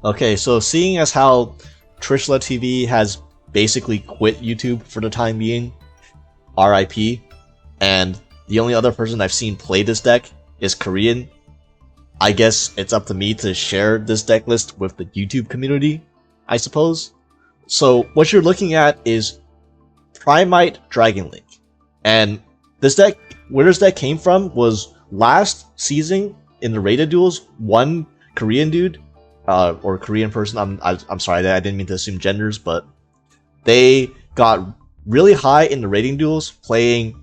Okay, so seeing as how Trishla TV has basically quit YouTube for the time being, RIP, and the only other person I've seen play this deck is Korean, I guess it's up to me to share this deck list with the YouTube community, I suppose. So what you're looking at is Primite Dragon Link, and this deck, where this deck came from was last season in the rated duels, one Korean dude, or Korean person, I'm sorry, I didn't mean to assume genders, but they got really high in the rating duels, playing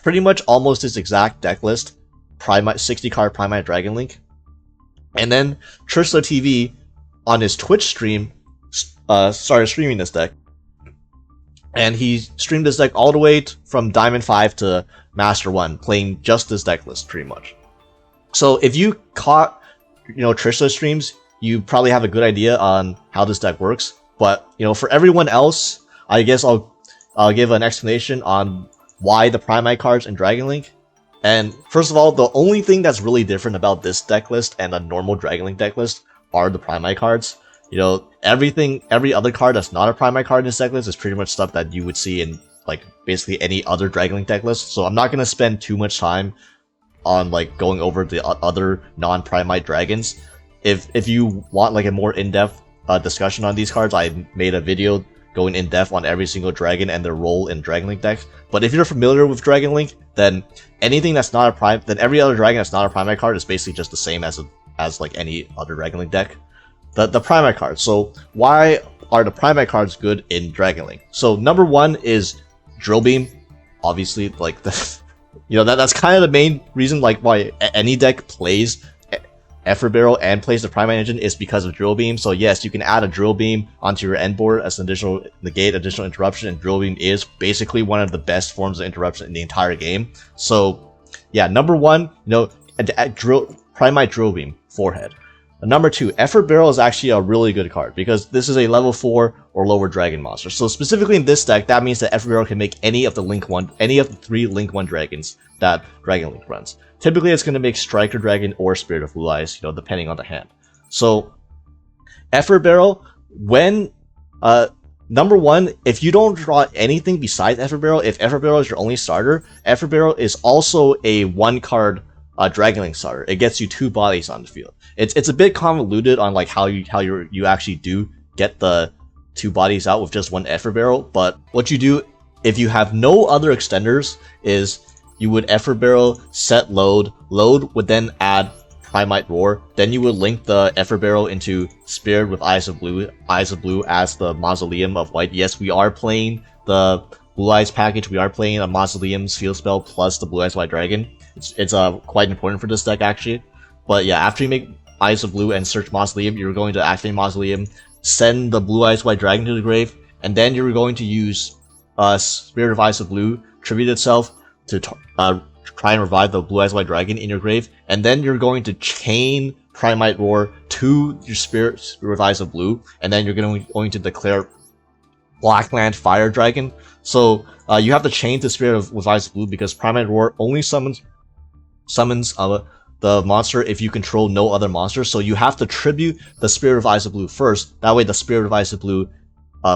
pretty much almost his exact deck list, Primite 60 card Primite Dragon Link. And then Trishla TV on his Twitch stream started streaming this deck, and he streamed this deck all the way from Diamond 5 to Master 1, playing just this deck list pretty much. So if you caught, Trishla streams, you probably have a good idea on how this deck works. But for everyone else, I guess I'll give an explanation on why the Primite cards in Dragon Link. And first of all, the only thing that's really different about this deck list and a normal Dragon Link deck list are the Primite cards. Every other card that's not a Primite card in this deck list is pretty much stuff that you would see in like basically any other Dragon Link deck list. So I'm not gonna spend too much time on like going over the other non-Primite dragons. If you want like a more in-depth discussion on these cards, I made a video going in depth on every single dragon and their role in Dragon Link decks. But if you're familiar with Dragon Link, then anything that's not a then every other dragon that's not a Primite card is basically just the same as like any other Dragon Link deck. The Primite cards. So why are the Primite cards good in Dragon Link? So number one is Drill Beam. Obviously, like that's kind of the main reason like why any deck plays Effort Barrel and plays the Primite Engine is because of Drill Beam. So yes, you can add a Drill Beam onto your end board as an additional negate, additional interruption, and Drill Beam is basically one of the best forms of interruption in the entire game. So yeah, number one, Primite Drill Beam, forehead. Number two, Effort Barrel is actually a really good card because this is a level 4 or lower dragon monster. So specifically in this deck, that means that Effort Barrel can make any of the 3 Link 1 dragons that Dragon Link runs. Typically, it's going to make Striker Dragon or Spirit of Blue Eyes, depending on the hand. So, Effort Barrel, when, number one, if you don't draw anything besides Effort Barrel, if Effort Barrel is your only starter, Effort Barrel is also a 1-card Dragon Link starter. It gets you 2 bodies on the field. It's a bit convoluted on like how you actually do get the 2 bodies out with just 1 Effort Barrel, but what you do if you have no other extenders is you would Effort Barrel, set load would then add Primite Roar, then you would link the Effort Barrel into Spirit with Eyes of Blue as the Mausoleum of White. Yes, we are playing the Blue Eyes package, we are playing a Mausoleum's field spell plus the Blue Eyes White Dragon. It's quite important for this deck actually. But yeah, after you make Eyes of Blue and search Mausoleum, you're going to activate Mausoleum, send the Blue Eyes White Dragon to the grave, and then you're going to use Spirit of Eyes of Blue, tribute itself, to try and revive the Blue Eyes White Dragon in your grave, and then you're going to chain Primite Roar to your Spirit with Eyes of Blue, and then you're going to declare Blackland Fire Dragon. So you have to chain to Spirit with Eyes of Blue because Primite Roar only summons the monster if you control no other monsters. So you have to tribute the Spirit of Eyes of Blue first. That way the Spirit of Eyes of Blue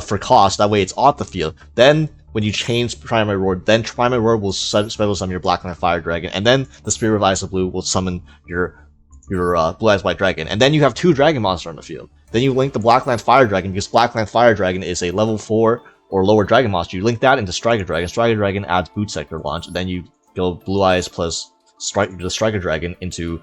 for cost. That way it's off the field. Then when you change Primite Roar, then Primite Roar will special summon your Blackland Fire Dragon, and then the Spirit of Eyes of Blue will summon your Blue Eyes White Dragon, and then you have 2 Dragon Monster on the field. Then you link the Blackland Fire Dragon, because Blackland Fire Dragon is a level 4 or lower Dragon Monster. You link that into Striker Dragon. Striker Dragon adds Boot Sector Launch, and then you go Blue Eyes plus the Striker Dragon into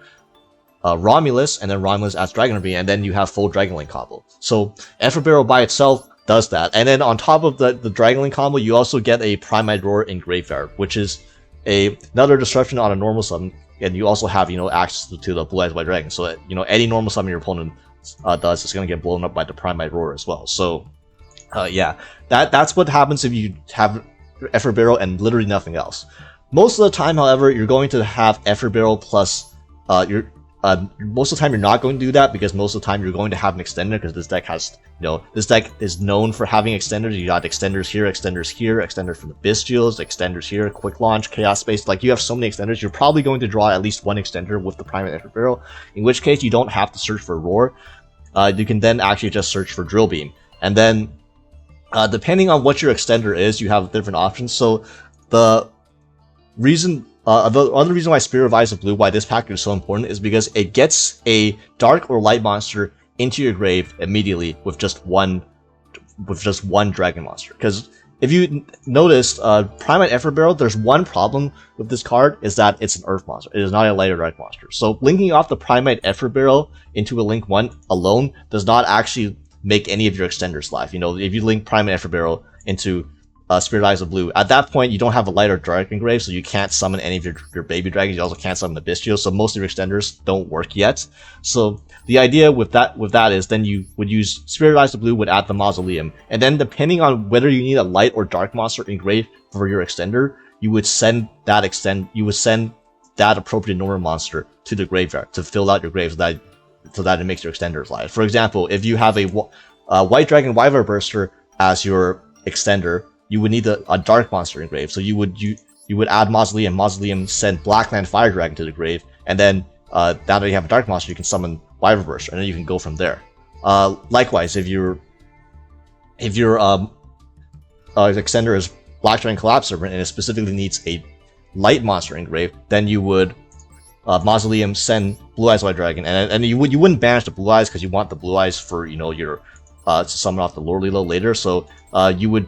Romulus, and then Romulus adds Dragon Ring, and then you have full Dragon Link combo. So Effort Barrel by itself does that, and then on top of the Dragon Link combo, you also get a Primite Roar in Graveyard, which is another disruption on a normal summon, and you also have access to the Blue Eyes White Dragon. So any normal summon your opponent does is going to get blown up by the Primite Roar as well. So yeah, that's what happens if you have Effort Barrel and literally nothing else. Most of the time, however, you're going to have Effort Barrel plus most of the time you're not going to do that, because most of the time you're going to have an extender, because this deck has, this deck is known for having extenders. You got extenders here, extenders for the Bystials, extenders here, Quick Launch, Chaos Space. Like, you have so many extenders, you're probably going to draw at least one extender with the Primate Effort Barrel, in which case you don't have to search for Roar. You can then actually just search for Drill Beam. And then, depending on what your extender is, you have different options. So, the other reason why Spirit of Eyes of Blue, why this package is so important, is because it gets a dark or light monster into your grave immediately with just one dragon monster. Because if you noticed, Primate Effort Barrel, there's one problem with this card, is that it's an Earth monster. It is not a light or dark monster. So linking off the Primate Effort Barrel into a Link 1 alone does not actually make any of your extenders live. If you link Primate Effort Barrel into Spirit Eyes of Blue, at that point you don't have a light or dark engrave, so you can't summon any of your baby dragons. You also can't summon the Bystial, so most of your extenders don't work yet. So the idea with that is then you would use Spirit Eyes of Blue, would add the Mausoleum, and then depending on whether you need a light or dark monster engrave for your extender, you would send that appropriate normal monster to the graveyard to fill out your grave so that it makes your extenders live. For example, if you have a White Dragon Wyvern Burster as your extender, you would need a dark monster engrave. So you would add Mausoleum, send Blackland Fire Dragon to the grave, and then now that you have a dark monster, you can summon Wyvern Burster, and then you can go from there. Likewise, if your extender is Black Dragon Collapse Serpent and it specifically needs a light monster engrave, then you would Mausoleum, send Blue Eyes White Dragon, and you wouldn't banish the Blue Eyes because you want the Blue Eyes for your to summon off the Lord Lilo later. So you would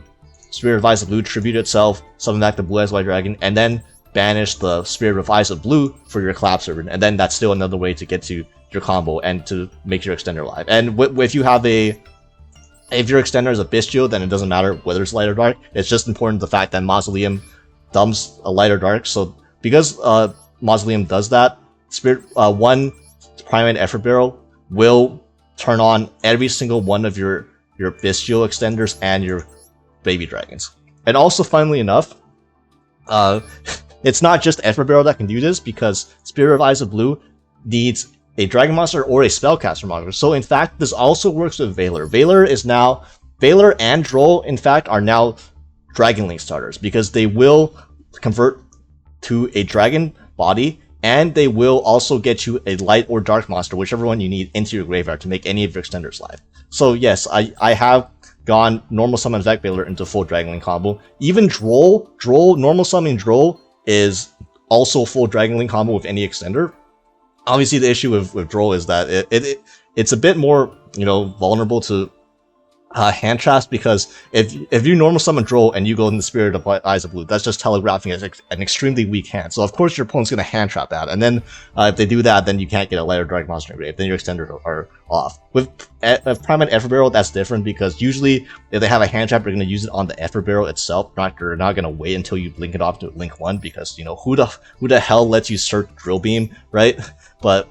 Spirit of Eyes of Blue, tribute itself, summon back the Blue Eyes White Dragon, and then banish the Spirit of Eyes of Blue for your Collapse Serpent, and then that's still another way to get to your combo and to make your extender live. And if your extender is a Bystial, then it doesn't matter whether it's light or dark. It's just important the fact that Mausoleum dumps a light or dark. So because Mausoleum does that, one Primate Effort Barrel will turn on every single one of your Bystial extenders and your baby dragons. And also, funnily enough, it's not just Effort Barrel that can do this, because Spirit of Eyes of Blue needs a dragon monster or a spellcaster monster. So in fact, this also works with Valor. Valor and Droll, in fact, are now Dragon Link starters, because they will convert to a dragon body, and they will also get you a light or dark monster, whichever one you need, into your graveyard to make any of your extenders live. So yes, I have gone normal summon Vec Valor into full Dragon Link combo. Even Droll, normal summoning Droll is also full Dragon Link combo with any extender. Obviously, the issue with Droll is that it's a bit more vulnerable to hand traps, because if you normal summon Droll and you go in the Spirit of Eyes of Blue, that's just telegraphing as an extremely weak hand. So of course your opponent's going to hand trap that, and then if they do that, then you can't get a light or dark monster engrave. Then your extenders are off. With Primate Effort Barrel, that's different, because usually if they have a hand trap, they're going to use it on the Effort Barrel itself. They're not going to wait until you link it off to Link 1, because who the hell lets you search Drill Beam, right? But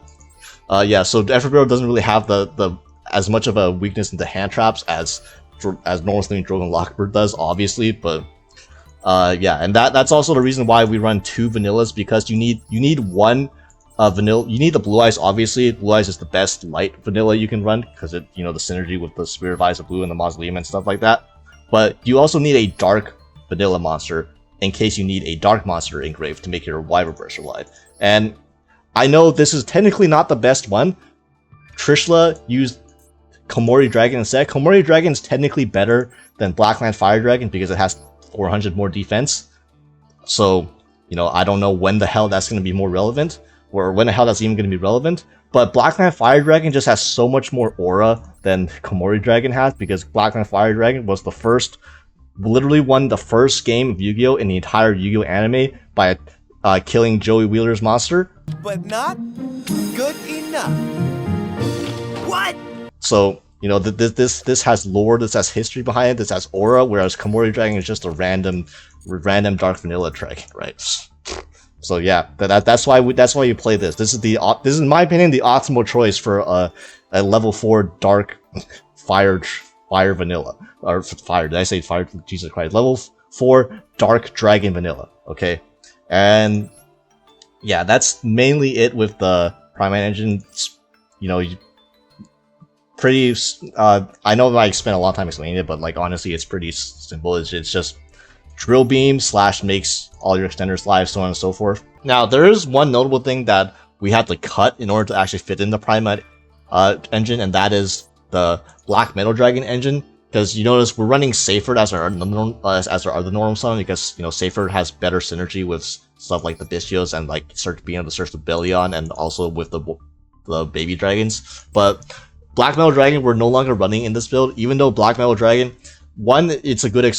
yeah, so the Effort Barrel doesn't really have the as much of a weakness into hand traps as normal summoning Drogon Lockbird does, obviously. But yeah, and that's also the reason why we run 2 vanillas, because you need one vanilla. You need the Blue Eyes, obviously. Blue Eyes is the best light vanilla you can run, because it the synergy with the Spirit of Eyes of Blue and the Mausoleum and stuff like that. But you also need a dark vanilla monster in case you need a dark monster engraved to make your Wyvern Burster live. And I know this is technically not the best one. Trishla used Komori Dragon instead. Komori Dragon is technically better than Blackland Fire Dragon because it has 400 more defense. So, I don't know when the hell that's going to be more relevant, or when the hell that's even going to be relevant. But Black Knight Fire Dragon just has so much more aura than Komori Dragon has, because Black Knight Fire Dragon was the first, literally won the first game of Yu-Gi-Oh! In the entire Yu-Gi-Oh! Anime by killing Joey Wheeler's monster. But not good enough. What? So, you know, this has lore, this has history behind it, this has aura, whereas Komori Dragon is just a random Dark Vanilla dragon, right? So yeah, that's why you play this. This is in my opinion the optimal choice for a level 4 Dark Fire Vanilla, or Fire. Did I say Fire? Jesus Christ! Level 4 Dark Dragon Vanilla. Okay, and yeah, that's mainly it with the Primite Engine. You know, pretty. I know that I spent a lot of time explaining it, but like honestly, it's pretty simple. It's just drill beam / makes all your extenders live, so on and so forth. Now, there is one notable thing that we had to cut in order to actually fit in the Primite engine, and that is the Black Metal Dragon engine. Because you notice we're running Seyfert as our other normal summon, because you know Seyfert has better synergy with stuff like the Bistios and like being able to search the Bellion, and also with the baby dragons. But Black Metal Dragon we're no longer running in this build, even though Black Metal Dragon, one, it's a good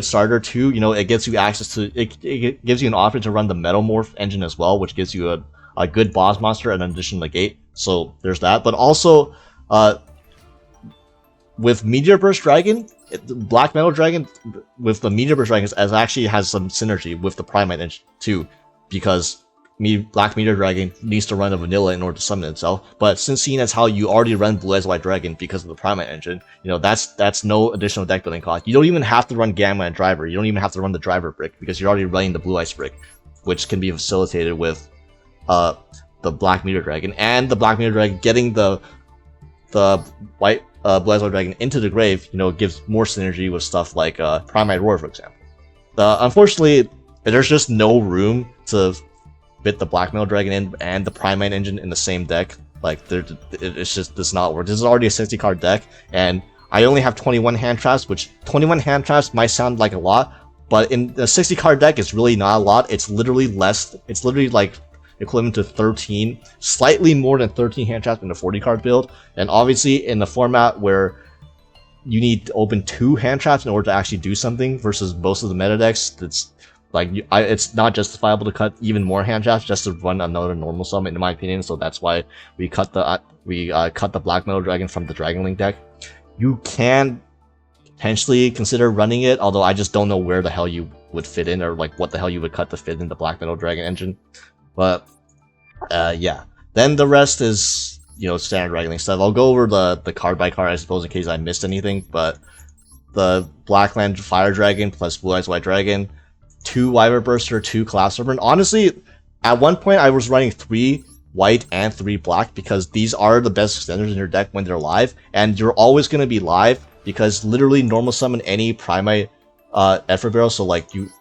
starter. Two, you know, it gives you access to it gives you an option to run the Metal Morph engine as well, which gives you a good boss monster in addition to the gate. So there's that. But also, with Meteor Burst Dragon, Black Metal Dragon with the Meteor Burst Dragon actually has some synergy with the Primite engine too, because Black Meteor Dragon needs to run a vanilla in order to summon itself, but since seeing as how you already run Blue Eyes White Dragon because of the Primite engine, you know, that's no additional deck building cost. You don't even have to run Gamma and Driver. You don't even have to run the Driver brick, because you're already running the Blue Eyes brick, which can be facilitated with the Black Meteor Dragon, and the Black Meteor Dragon getting the white Blue Eyes White Dragon into the grave, you know, gives more synergy with stuff like Primite Roar, for example. Unfortunately, there's just no room to fit the Black Metal Dragon in and the Primite engine in the same deck. Like, it's just does not work. This is already a 60 card deck, and I only have 21 hand traps, which 21 hand traps might sound like a lot, but in the 60 card deck, it's really not a lot. It's literally less. It's literally like equivalent to 13, slightly more than 13 hand traps in the 40 card build. And obviously, in the format where you need to open 2 hand traps in order to actually do something, versus most of the meta decks, that's like it's not justifiable to cut even more hand traps just to run another normal summon, in my opinion. So that's why we cut the Black Metal Dragon from the Dragon Link deck. You can potentially consider running it, although I just don't know where the hell you would fit in, or like what the hell you would cut to fit in the Black Metal Dragon engine. But yeah, then the rest is, you know, standard Dragon Link stuff. I'll go over the card by card, I suppose, in case I missed anything. But the Blackland Fire Dragon plus Blue Eyes White Dragon, 2 Wyvern Burster, 2 Collapse Serpent. Honestly, at one point I was running 3 white and 3 black, because these are the best extenders in your deck when they're live, and you're always going to be live, because literally normal summon any Primite Effort Barrel. So like this,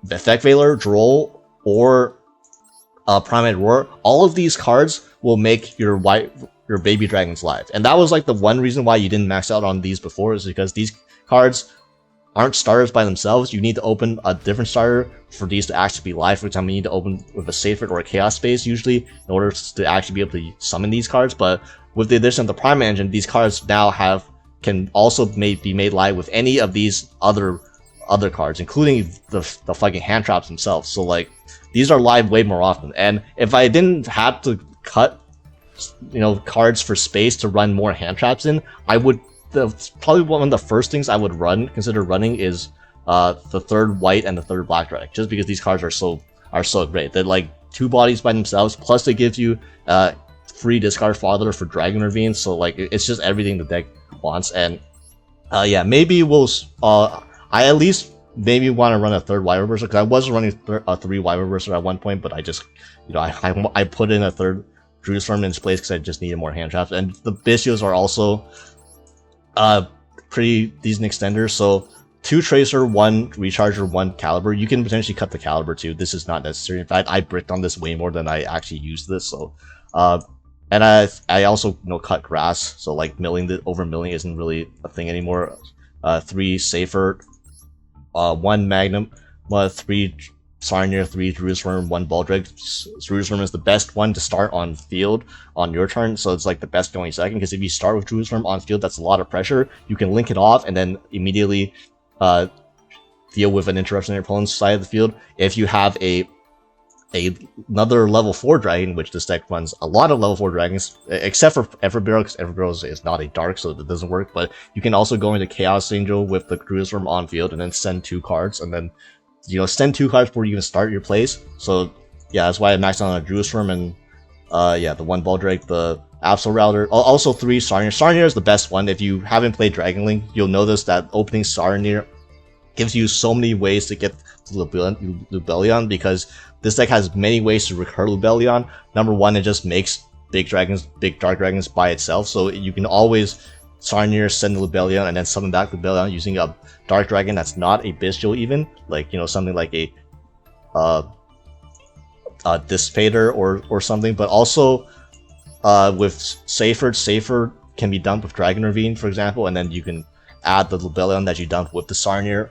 the Effect Veiler, Droll, or Primate Roar, all of these cards will make your baby dragons live. And that was like the one reason why you didn't max out on these before, is because these cards aren't starters by themselves. You need to open a different starter for these to actually be live. For example, you need to open with a Seyfert or a Chaos Space usually in order to actually be able to summon these cards. But with the addition of the Primate Engine, these cards now can also be made live with any of these other cards, including the fucking hand traps themselves. So like, these are live way more often. And if I didn't have to cut, you know, cards for space to run more hand traps in, I would probably one of the first things I would consider running is the 3rd white and the 3rd black dragon, just because these cards are so great. They're like 2 bodies by themselves, plus they give you free discard fodder for Dragon Ravine. So like, it's just everything the deck wants. And yeah, maybe I at least maybe want to run a 3rd Wyvern Burster, because I was running a 3 Wyvern Burster at one point, but I just, you know, I put in a 3rd Jerusalem in its place because I just needed more hand traps. And the Bistios are also pretty decent extenders. So 2 Tracer, 1 Recharger, 1 Caliber. You can potentially cut the Caliber too. This is not necessary. In fact, I bricked on this way more than I actually used this. So and I also, you know, cut grass. So like over milling isn't really a thing anymore. 3 Seyfert, 1 Magnum, 3 Sarnier, 3 Jerusalem, 1 Baldric. Jerusalem is the best one to start on field on your turn, so it's like the best going second, because if you start with Jerusalem on field, that's a lot of pressure. You can link it off and then immediately deal with an interruption on your opponent's side of the field. If you have another level 4 dragon, which this deck runs a lot of level 4 dragons, except for Everbarrow, because Everbarrow is not a dark, so that doesn't work, but you can also go into Chaos Angel with the Jerusalem on field and then send 2 cards, and then send 2 cards before you even start your plays. So yeah, that's why I maxed out on a Jerusalem and the 1 Baldric, the Absol Router, also 3 Sarnier. Sarnier is the best one. If you haven't played Dragon Link, you'll notice that opening Sarnier gives you so many ways to get to Lubellion, because this deck has many ways to recur Lubellion. Number 1, it just makes big dark dragons by itself, so you can always Sarnier, send Lubellion, and then summon back Lubellion using a dark dragon that's not a bestial even, like something like a Dissipator or something. But also with Safer can be dumped with Dragon Ravine, for example, and then you can add the Lubellion that you dumped with the Sarnier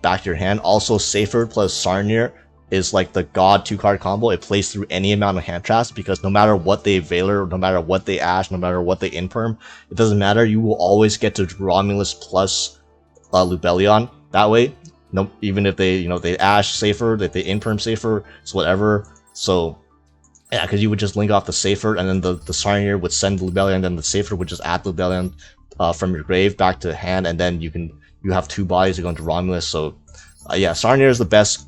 back to your hand. Also, Safer plus Sarnier is like the god 2-card combo. It plays through any amount of hand traps, because no matter what they Veiler, no matter what they Ash, no matter what they Imperm, it doesn't matter. You will always get to Romulus plus Lubellion that way. No, even if they they Ash Safer, if they Imperm Safer, it's whatever. So yeah, because you would just link off the Safer, and then the Sarnier would send Lubellion, and then the Safer would just add Lubellion from your grave back to hand, and then you have 2 bodies to go into Romulus. So yeah, Sarnier is the best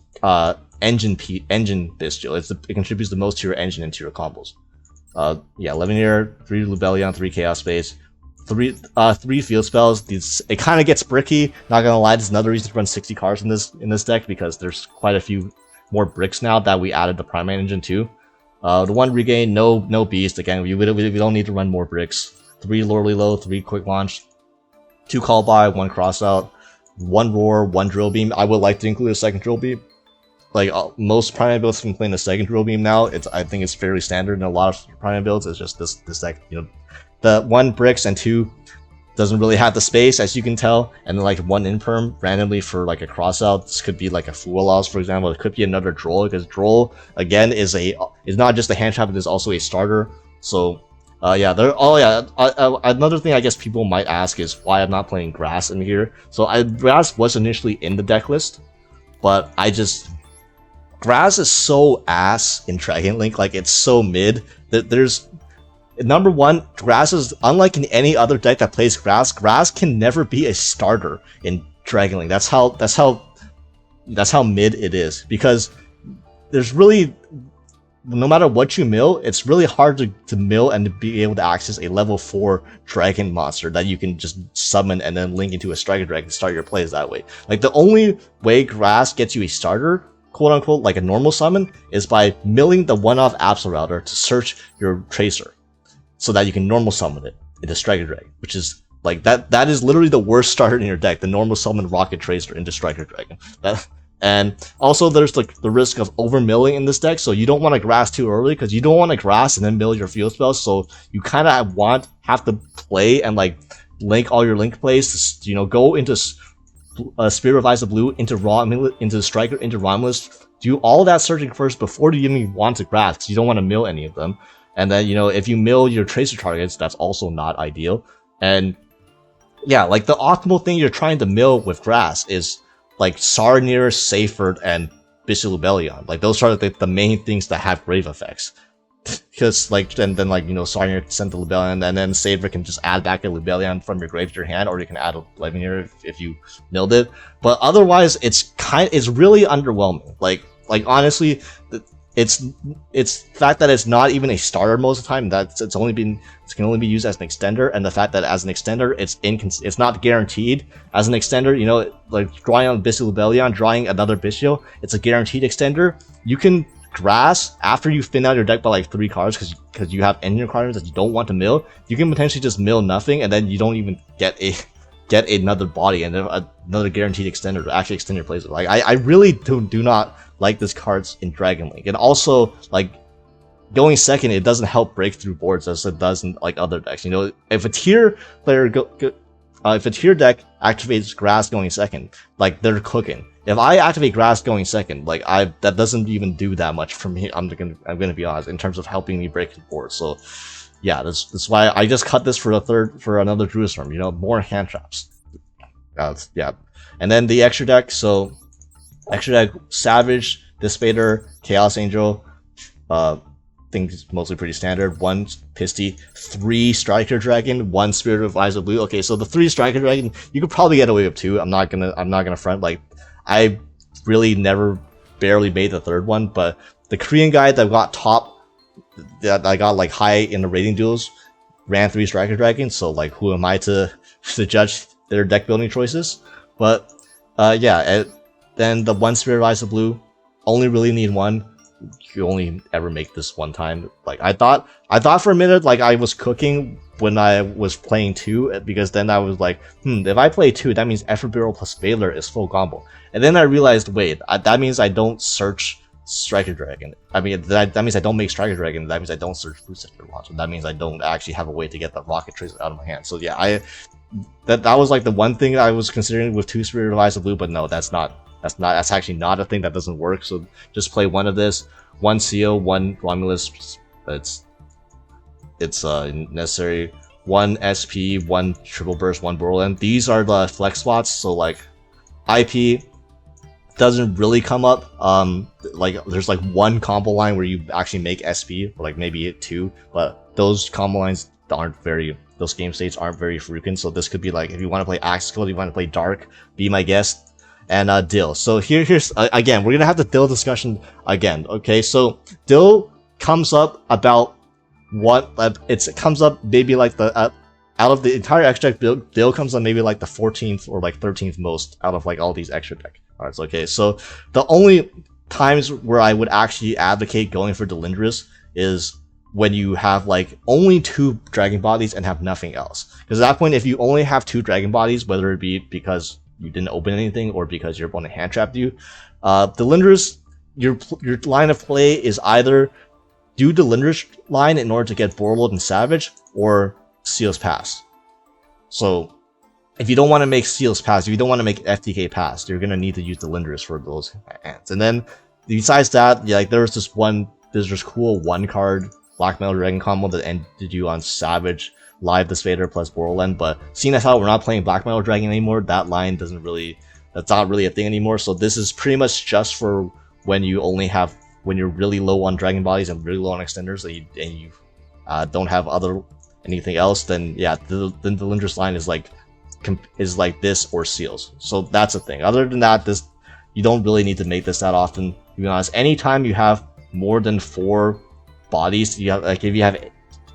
engine bestial. It contributes the most to your engine and to your combos. Yeah, 11 year, 3 Lubellion, 3 Chaos Space, 3 field spells. It kind of gets bricky. Not gonna lie, there's another reason to run 60 cards in this deck, because there's quite a few more bricks now that we added the Primite Engine to. The 1 regain, no beast. Again, we don't need to run more bricks. 3 Lorelei, 3 quick launch, 2 call by, 1 cross out, 1 roar, 1 drill beam. I would like to include a second drill beam. Like most Primate builds can play in the second drill beam now. I think it's fairly standard in a lot of Primate builds. It's just this deck, the 1 bricks and 2 doesn't really have the space, as you can tell, and then like 1 Imperm randomly for like a cross out. This could be like a Fuelos, for example. It could be another Droll, because Droll again is not just a hand trap, it is also a starter. So yeah, another thing I guess people might ask is why I'm not playing Grass in here. So Grass was initially in the deck list, but Grass is so ass in Dragon Link, like it's so mid that there's number 1, Grass is unlike in any other deck that plays Grass. Grass can never be a starter in Dragon Link. That's how mid it is, because there's really, no matter what you mill, it's really hard to mill and to be able to access a level 4 dragon monster that you can just summon and then link into a striker dragon and start your plays that way. Like the only way Grass gets you a starter, quote unquote, like a normal summon, is by milling the 1-off Absol Router to search your Tracer, so that you can normal summon it into Striker Dragon, which is like that is literally the worst starter in your deck, the normal summon Rocket Tracer into Striker Dragon. And also there's the risk of over milling in this deck, so you don't want to Grass too early, because you don't want to Grass and then mill your field spells, so you kind of have to play and like link all your link plays to, go into Spirit of Eyes of Blue, into Romulus, into Striker, into Romulus, do all that searching first before you even want to Grass, because you don't want to mill any of them. And then, if you mill your Tracer targets, that's also not ideal. And yeah, like the optimal thing you're trying to mill with Grass is like Sarnier, Safer, and Bishop Lubellion. Like those are the main things that have grave effects. Because then Sarnier can send the Lubellion, and then Safer can just add back a Lubellion from your grave to your hand, or you can add a Levenier if you milled it. But otherwise, it's really underwhelming. Like honestly, it's the fact that it's not even a starter most of the time. That it can only be used as an extender, and the fact that as an extender it's not guaranteed as an extender. Like drawing on Bishop Lubellion, drawing another Bishop, it's a guaranteed extender. You can Grass after you thin out your deck by like 3 cards, because you have engine requirements that you don't want to mill. You can potentially just mill nothing, and then you don't even get another body and another guaranteed extender to actually extend your plays. Like I really do not like this cards in Dragon Link. And also, like, going second, it doesn't help break through boards as it does in like other decks. If a tier player if a tier deck activates Grass going second, like they're cooking. if I activate grass going second, like that doesn't even do that much for me. I'm gonna be honest in terms of helping me break the board. So yeah, that's why I just cut this for another Druid Storm. You know, more hand traps. Yeah, and then the extra deck. So extra deck: Savage, Dissipator, Chaos Angel. Think it's mostly pretty standard. 1 Pisty, 3 Striker Dragon, 1 Spirit of Eyes of Blue. Okay, so the 3 Striker Dragon, you could probably get away with 2. I'm not gonna front. Like, I really barely made the 3rd one, but the Korean guy that got that I got like high in the rating duels, ran 3 Striker Dragons. So like, who am I to judge their deck building choices? But yeah, then the 1 Spirit of Eyes of Blue, only really need 1. You only ever make this 1 time. Like I thought for a minute like I was cooking when I was playing 2, because then I was like, if I play 2, that means Effort Barrel plus Veiler is full combo. And then I realized, wait, that means I don't search Striker Dragon. I mean, that means I don't make Striker Dragon. That means I don't search Blue Sector Launch. That means I don't actually have a way to get the Rocket Tracer out of my hand. So yeah, that was like the one thing I was considering with 2 Spirit of Eyes of Blue, but no, that's actually not a thing. That doesn't work. So just play 1 of this, 1 Seal, 1 Romulus. It's necessary. 1 SP, 1 Triple Burst, 1 Borderland. These are the flex spots. So like IP doesn't really come up. Like there's like 1 combo line where you actually make SP, or like maybe 2, but those combo lines those game states aren't very frequent. So this could be like, if you want to play Axical, you want to play Dark, be my guest. And Dill. So here's again, we're gonna have the Dill discussion again. Okay, so Dill comes up about it comes up maybe like the out of the entire extra deck build, Dill comes up maybe like the 14th or like 13th most out of like all these extra deck cards. Okay, so the only times where I would actually advocate going for Delindrus is when you have like only 2 dragon bodies and have nothing else. Because at that point, if you only have 2 dragon bodies, whether it be because you didn't open anything or because your opponent hand trapped you, Delindrus, your line of play is either do Delindrus line in order to get Borload and Savage, or Seals Pass. So if you don't want to make Seals Pass, if you don't want to make FTK Pass, you're gonna need to use Delindrus for those hands. And then besides that, yeah, like there's this cool 1 card Black Metal Dragon combo that ended you on Savage, Live Dissipator plus Borderland, but seeing as how we're not playing Black Metal Dragon anymore, that line that's not really a thing anymore. So this is pretty much just for when you're really low on dragon bodies and really low on extenders, and you don't have anything else. Then yeah, the Delindrus line is like this or Seals. So that's the thing. Other than that, you don't really need to make this that often. To be honest, anytime you have more than 4 bodies,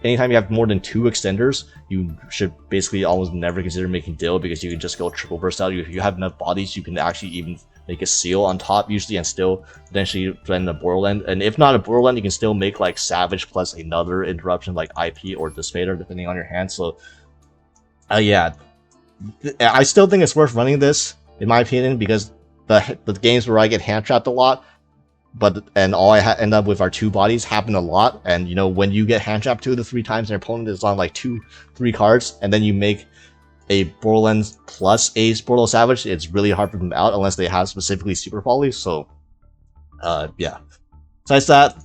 anytime you have more than 2 extenders, you should basically almost never consider making Dill, because you can just go triple burst out. If you have enough bodies, you can actually even make a Seal on top usually, and still potentially run a Borderland. And if not a Borderland, you can still make like Savage plus another interruption like IP or Dissipator, depending on your hand. So yeah, I still think it's worth running this, in my opinion, because the games where I get hand trapped a lot, and all I end up with are 2 bodies happen a lot. And you know, when you get hand trapped 2 to 3 times and your opponent is on like 2-3 cards, and then you make a Borderlands plus a Borderland Savage, it's really hard for them out unless they have specifically Super Poly. So yeah. Besides that,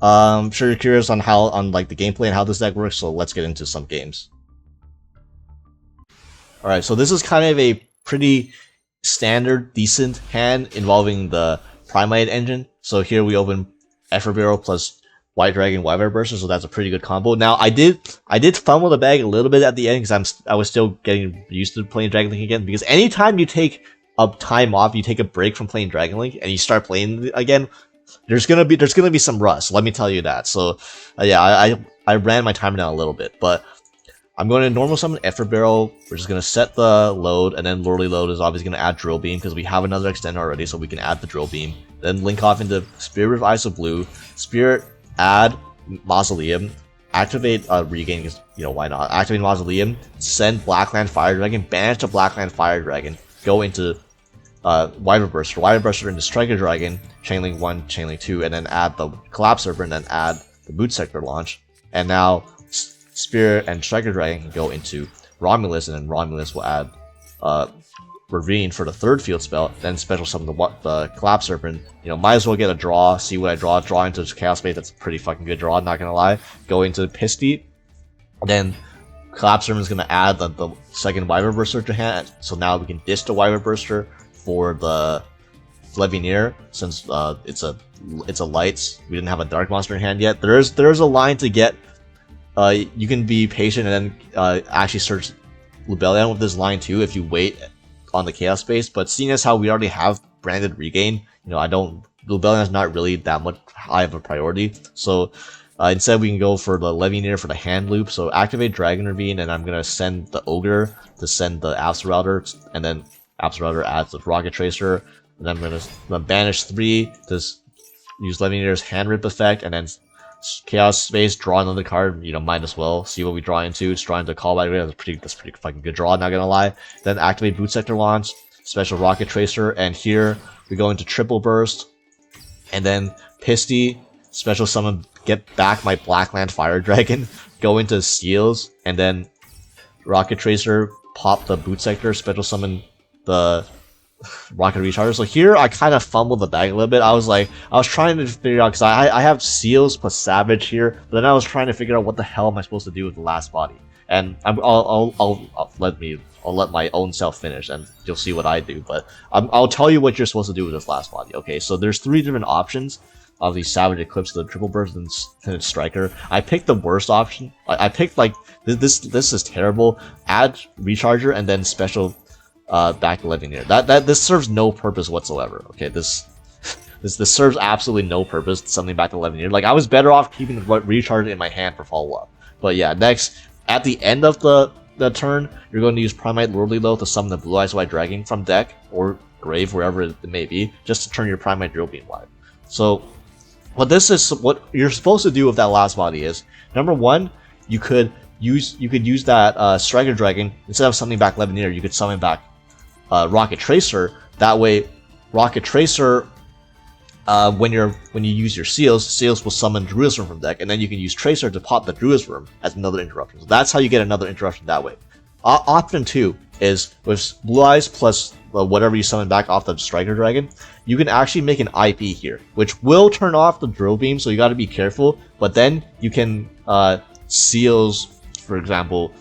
I'm sure you're curious on like the gameplay and how this deck works, so let's get into some games. Alright, so this is kind of a pretty standard, decent hand involving the Primite Engine. So here we open Effort Barrel plus White Dragon, White Burster, so that's a pretty good combo. Now I did fumble the bag a little bit at the end because I was still getting used to playing Dragon Link again. Because anytime you take a time off, you take a break from playing Dragon Link and you start playing again, there's gonna be some rust. Let me tell you that. So yeah, I ran my timer down a little bit, but I'm going to normal summon Effort Barrel. We're just going to set the load, and then Lordly Load is obviously going to add Drill Beam because we have another extender already, so we can add the Drill Beam. Then link off into Spirit of Ice of Blue, Spirit, add Mausoleum, activate Regain, because, you know, why not? Activate Mausoleum, send Blackland Fire Dragon, banish the Blackland Fire Dragon, go into Wyvern Burster into Striker Dragon, Chainlink 1, Chainlink 2, and then add the Collapse Serpent, and then add the Boot Sector launch. And now Spirit and Striker Dragon can go into Romulus, and then Romulus will add Ravine for the 3rd field spell, then special summon the Collapse Serpent. You know, might as well get a draw, see what I draw into Chaos Space. That's a pretty fucking good draw, not gonna lie. Go into Pacifis, then Collapse Serpent is gonna add the 2nd Wyvern Burster to hand, so now we can dish the Wyvern Burster for the Levineer, since it's a lights. We didn't have a dark monster in hand yet. There's a line to get. You can be patient and then actually search Lubellion with this line too if you wait on the Chaos Space. But seeing as how we already have branded regain, you know, Lubellion is not really that much high of a priority. So instead we can go for the Levineer for the hand loop. So activate Dragon Ravine, and I'm gonna send the Ogre to send the Absol and then Absol adds the Rocket Tracer. And then I'm gonna banish 3 to use Levineer's hand rip effect, and then Chaos Space, draw another card. You know, might as well see what we draw into. It's drawing to Call by Grave. That's pretty fucking good draw, not gonna lie. Then activate Boot Sector Launch, special Rocket Tracer, and here we go into Triple Burst, and then Pacifis, special summon, get back my Blackland Fire Dragon, go into Seals, and then Rocket Tracer, pop the Boot Sector, special summon the Rocket Recharger. So here I kind of fumbled the bag a little bit. I was trying to figure out, because I have Seals plus Savage here, but then I was trying to figure out what the hell am I supposed to do with the last body. And I'll let my own self finish, and you'll see what I do. But I'll tell you what you're supposed to do with this last body. Okay, so there's 3 different options of the Savage Eclipse, the Triple Burst, and Striker. I picked the worst option. I picked like this is terrible. Add Recharger and then special back to Levineer. This serves no purpose whatsoever. Okay, this serves absolutely no purpose. Something back to Levineer. Like, I was better off keeping the Recharge in my hand for follow up. But yeah, next at the end of the turn, you're going to use Primite Lordly Low to summon the Blue Eyes White Dragon from deck or grave, wherever it may be, just to turn your Primite Drill Beam live. So what you're supposed to do with that last body is, number 1, you could use that Striker Dragon. Instead of summoning back Levineer, you could summon back Rocket Tracer. That way, Rocket Tracer, when you use your seals will summon Druid's Worm from deck, and then you can use Tracer to pop the Druid's Worm as another interruption. So that's how you get another interruption that way. Option 2 is with Blue Eyes plus whatever you summon back off the Striker Dragon, you can actually make an IP here, which will turn off the Drill Beam, so you got to be careful. But then you can Seals, for example,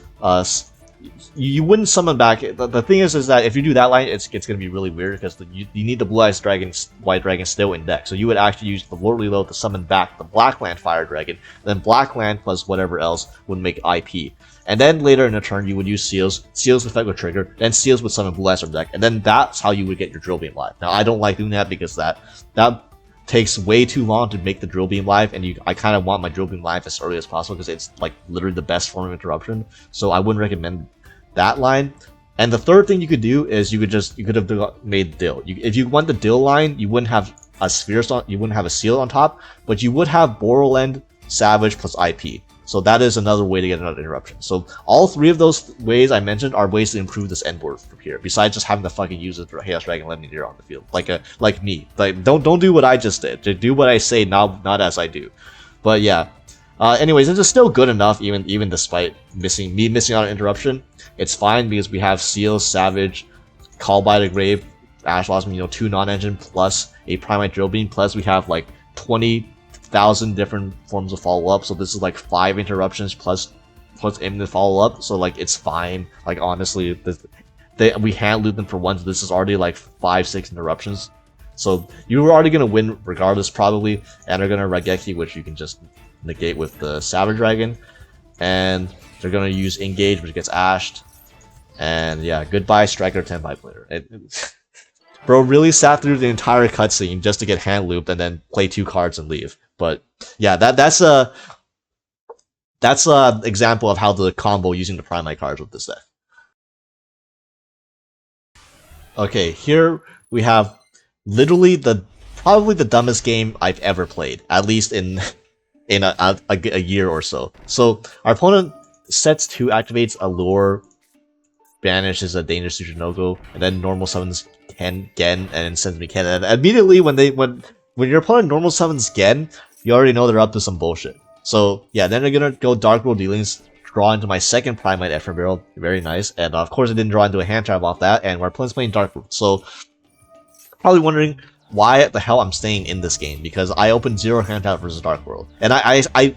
you wouldn't summon back. The thing is that if you do that line, it's going to be really weird, because you need the Blue Eyes White Dragon still in deck. So you would actually use the Lordly Low to summon back the Blackland Fire Dragon. Then Blackland plus whatever else would make IP. And then later in the turn, you would use Seals. Seals effect would trigger. Then Seals would summon Blue Eyes from deck. And then that's how you would get your Drill Beam live. Now, I don't like doing that because that takes way too long to make the Drill Beam live, and I kind of want my Drill Beam live as early as possible because it's like literally the best form of interruption. So I wouldn't recommend that line. And the third thing you could do is you could have made Dill. If you want the Dill line, you wouldn't have a you wouldn't have a Seal on top, but you would have Borrowland, Savage plus IP. So that is another way to get another interruption. So all 3 of those ways I mentioned are ways to improve this end board from here, besides just having to fucking use the Chaos Dragon Levineer on the field, like me. Like, don't do what I just did. Just do what I say, not as I do. But yeah. Anyways, it's still good enough, even despite missing out on interruption. It's fine because we have Seal, Savage, Call by the Grave, Ash Blossom, 2 non-engine plus a Primite Drill Beam, plus we have like 20,000 different forms of follow-up. So this is like 5 interruptions plus imminent follow-up. So like, it's fine. Like, honestly, we hand loop them for once. This is already like 5-6 interruptions. So you're already gonna win regardless, probably, and they're gonna Raigeki, which you can just negate with the Savage Dragon, and they're gonna use Engage, which gets ashed, and yeah, goodbye Striker Tenpai player. Bro really sat through the entire cutscene just to get hand looped and then play 2 cards and leave. But yeah, that's a example of how the combo using the Primite cards with this deck. Okay, here we have literally probably the dumbest game I've ever played, at least in a year or so. So our opponent sets 2 activates Allure, banishes a Dangerous Tsuchinoko, and then normal summons Gen, and then sends me Ken. And immediately when your opponent normal summons Gen, you already know they're up to some bullshit. So yeah, then they're gonna go Dark World Dealings, draw into my second Primite Effort Barrel, very nice, and of course I didn't draw into a hand trap off that, and my opponent's playing Dark Root, so probably wondering why the hell I'm staying in this game, because I opened 0 hand trap versus Dark World, and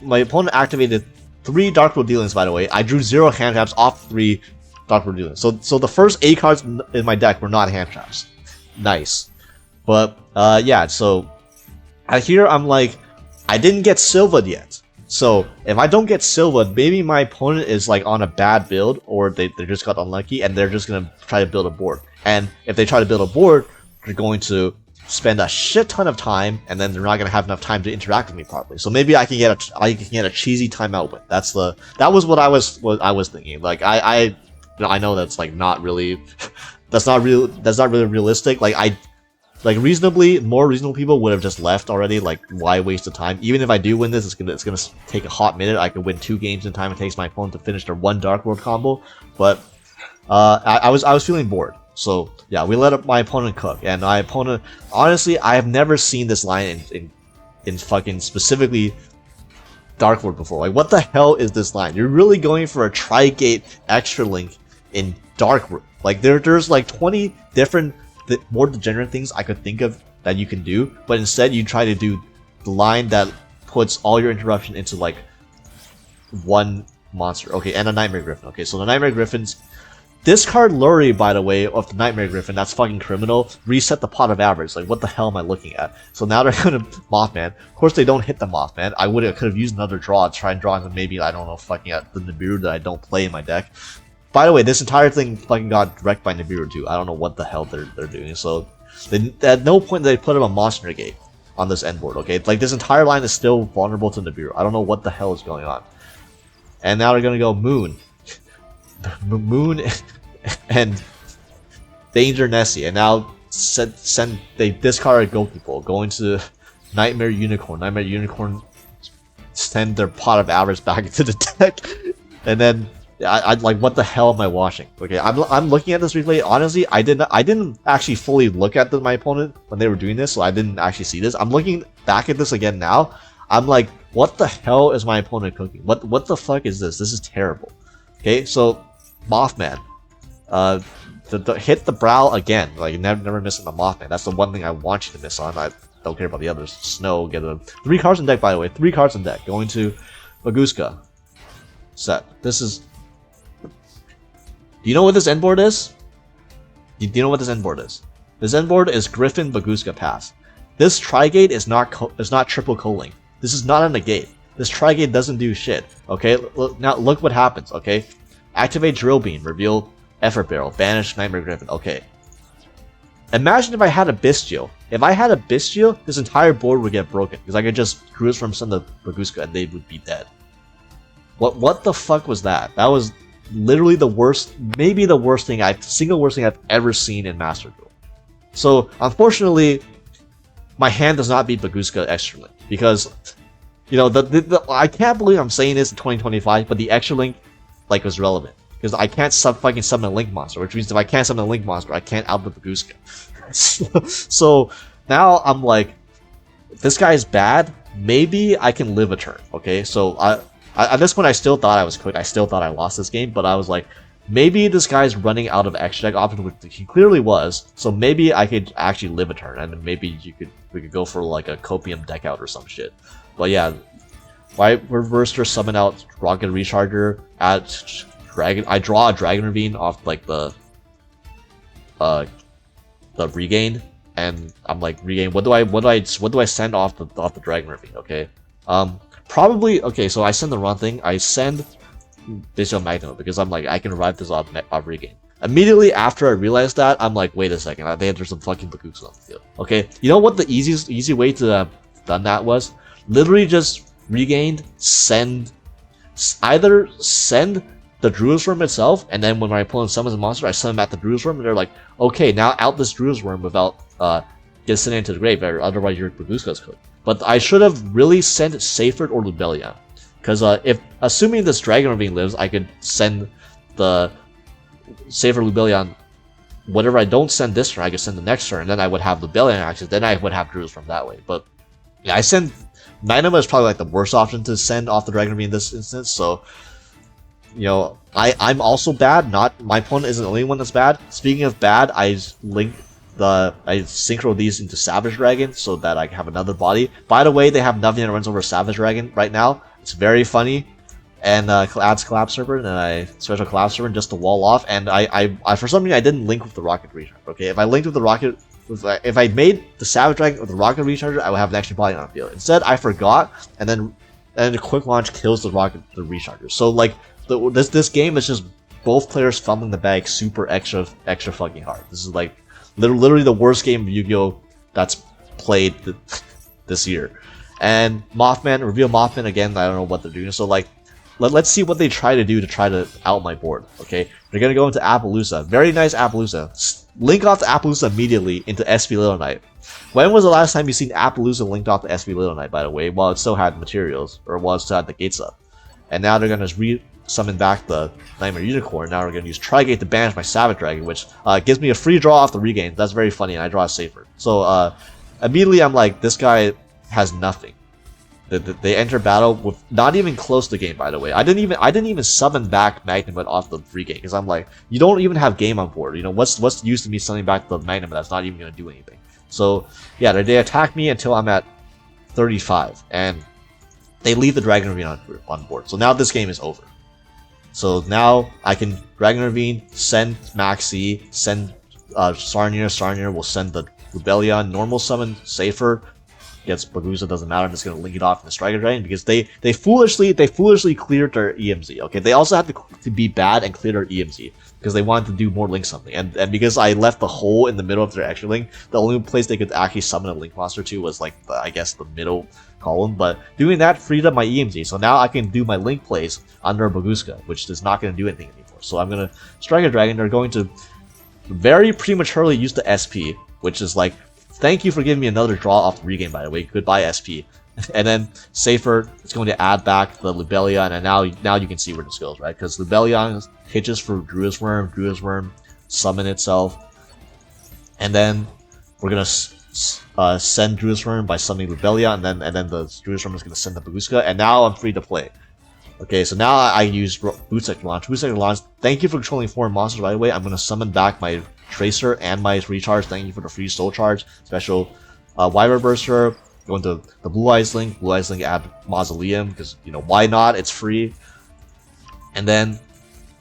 my opponent activated 3 Dark World dealings, by the way. I drew 0 hand traps off 3 Dark World dealings, so the first 8 cards in my deck were not hand traps. Nice. But yeah, so here I'm like, I didn't get Silvaed yet. So if I don't get Silvaed, maybe my opponent is like on a bad build, or they just got unlucky and they're just gonna try to build a board. And if they try to build a board, they're going to spend a shit ton of time, and then they're not gonna have enough time to interact with me properly. So maybe I can get a cheesy timeout win. That was what I was thinking. Like I know that's like not really that's not really realistic. Like reasonably, more reasonable people would have just left already. Like, why waste the time? Even if I do win this, it's gonna take a hot minute. I could win 2 games in time it takes my opponent to finish their 1 Dark World combo. But I was feeling bored. So yeah, we let my opponent cook, and my opponent, honestly, I have never seen this line in fucking specifically Dark World before. Like, what the hell is this line? You're really going for a Tri-Gate extra link in Dark World? Like there's like 20 different more degenerate things I could think of that you can do, but instead you try to do the line that puts all your interruption into like 1 monster. Okay, and a Nightmare Griffin. Okay, so the Nightmare Griffins, discard Lurie, by the way, of the Nightmare Griffin. That's fucking criminal. Reset the pot of average. Like, what the hell am I looking at? So now they're gonna Mothman. Of course they don't hit the Mothman. I could have used another draw to try and draw into maybe, I don't know, fucking at the Nibiru that I don't play in my deck. By the way, this entire thing fucking got wrecked by Nibiru too. I don't know what the hell they're doing. So at no point did they put up a monster gate on this end board. Okay, like this entire line is still vulnerable to Nibiru. I don't know what the hell is going on. And now they're gonna go Moon, Moon, and Danger Nessie, and now they discard Go People, going to Nightmare Unicorn. Nightmare Unicorn send their pot of average back into the deck, and then. I like, what the hell am I watching? Okay, I'm looking at this replay. Honestly, I didn't actually fully look at my opponent when they were doing this, so I didn't actually see this. I'm looking back at this again now. I'm like, what the hell is my opponent cooking? What the fuck is this? This is terrible. Okay, so Mothman, hit the brow again. Like never missing the Mothman. That's the one thing I want you to miss on. I don't care about the others. Snow, get 3 cards in deck, by the way. 3 cards in deck. Going to Baguska. Set. This is. Do you know what this end board is? Do you know what this end board is? This end board is Griffin Baguska Pass. This Tri-Gate is not triple co-link. This is not a negate. This Tri-Gate doesn't do shit. Okay, now look what happens. Okay, activate Drill Beam, reveal Effort Barrel, banish Nightmare Griffin. Okay. Imagine if I had a Bestial. If I had a Bestial, this entire board would get broken because I could just cruise from some of the Baguska and they would be dead. What the fuck was that? That was literally the worst, maybe the worst thing single worst thing I've ever seen in Master Duel. So unfortunately, my hand does not beat Baguska extra link because, you know, I can't believe I'm saying this in 2025, but the extra link like was relevant because I can't fucking summon a link monster, which means if I can't summon a link monster, I can't out the Baguska. So now I'm like, if this guy is bad, maybe I can live a turn. Okay, so at this point, I still thought I was cooked. I still thought I lost this game, but I was like, maybe this guy's running out of extra deck options, which he clearly was. So maybe I could actually live a turn, and then maybe we could go for like a Copium deck out or some shit. But yeah, why reverse or summon out Rocket Recharger at Dragon? I draw a Dragon Ravine off like the regain, and I'm like, regain. What do I send off the Dragon Ravine? Okay, probably, okay, so I send the wrong thing. I send Visual Magno because I'm like, I can revive this off regain. Immediately after I realized that, I'm like, wait a second, I think there's some fucking Baguska on the field. Okay, you know what the easy way to have done that was? Literally just regained, either send the Druid's Worm itself, and then when my opponent summons a monster, I send them at the Druid's Worm, and they're like, okay, now out this Druid's Worm without get sent into the grave, or otherwise your Baguska's cooked. But I should have really sent Seyfried or Lubellion. Because if, assuming this Dragon Ravine lives, I could send the Seyfried Lubellion. Whatever I don't send this turn, I could send the next turn, and then I would have Lubellion access, then I would have Druids from that way. But yeah, I send Dynamo is probably like the worst option to send off the Dragon Ravine in this instance, so you know, I'm also bad. Not my opponent isn't the only one that's bad. Speaking of bad, I synchro these into Savage Dragon so that I have another body. By the way, they have nothing that runs over Savage Dragon right now. It's very funny. And adds Collapse Serpent, and I special Collapse Serpent just to wall off. And I for some reason I didn't link with the Rocket Recharge. Okay, if I linked with the Rocket, if I made the Savage Dragon with the Rocket Recharger, I would have an extra body on the field. Instead, I forgot, and then the Quick Launch kills the Recharger. So like this game is just both players fumbling the bag super extra fucking hard. This is like literally the worst game of Yu-Gi-Oh that's played this year. And Mothman, reveal Mothman again. I don't know what they're doing. So like. Let's see what they try to do to try to out my board, okay? They're gonna go into Appaloosa. Very nice Appaloosa. Link off to Appaloosa immediately into SP Little Knight. When was the last time you seen Appaloosa linked off to SP Little Knight, by the way, while it still had materials, or while it still had the gates up? And now they're gonna re-summon back the Nightmare Unicorn. Now we're gonna use Tri-Gate to banish my Savage Dragon, which gives me a free draw off the regain. That's very funny, and I draw a safer. So immediately I'm like, this guy has nothing. They enter battle with not even close to game. By the way, I didn't even summon back Magnum off the free game because I'm like, you don't even have game on board. You know what's the use to me summoning back the Magnum that's not even gonna do anything. So yeah, they attack me until I'm at 35, and they leave the Dragon Ravine on board. So now this game is over. So now I can Dragon Ravine, send Maxi, send Sarnier. Sarnier will send the Rebellion, normal summon Safer. Against Bagusa, doesn't matter. I'm just gonna link it off in the Striker Dragon because they foolishly cleared their EMZ. Okay, they also had to be bad and clear their EMZ because they wanted to do more link something. And because I left the hole in the middle of their extra link, the only place they could actually summon a link monster to was like I guess the middle column. But doing that freed up my EMZ, so now I can do my link plays under Baguska, which is not gonna do anything anymore. So I'm gonna Striker Dragon. They're going to very prematurely use the SP, which is like. Thank you for giving me another draw off the regain, by the way. Goodbye, SP. And then Safer is going to add back the Lubellion, and now you can see where the skills, right? Because Lubellion hitches for Druid's Worm, summon itself, and then we're gonna send Druid's Worm by summoning Lubellion, and then the Druid's Worm is gonna send the Baguska, and now I'm free to play. Okay, so now I use Boot Sector Launch. Boot Sector Launch. Thank you for controlling 4 monsters right away. I'm gonna summon back my Tracer and my recharge. Thank you for the free soul charge. Special Wyver Burster. Go into the Blue Eyes Link. Blue Eyes Link add Mausoleum because you know why not? It's free. And then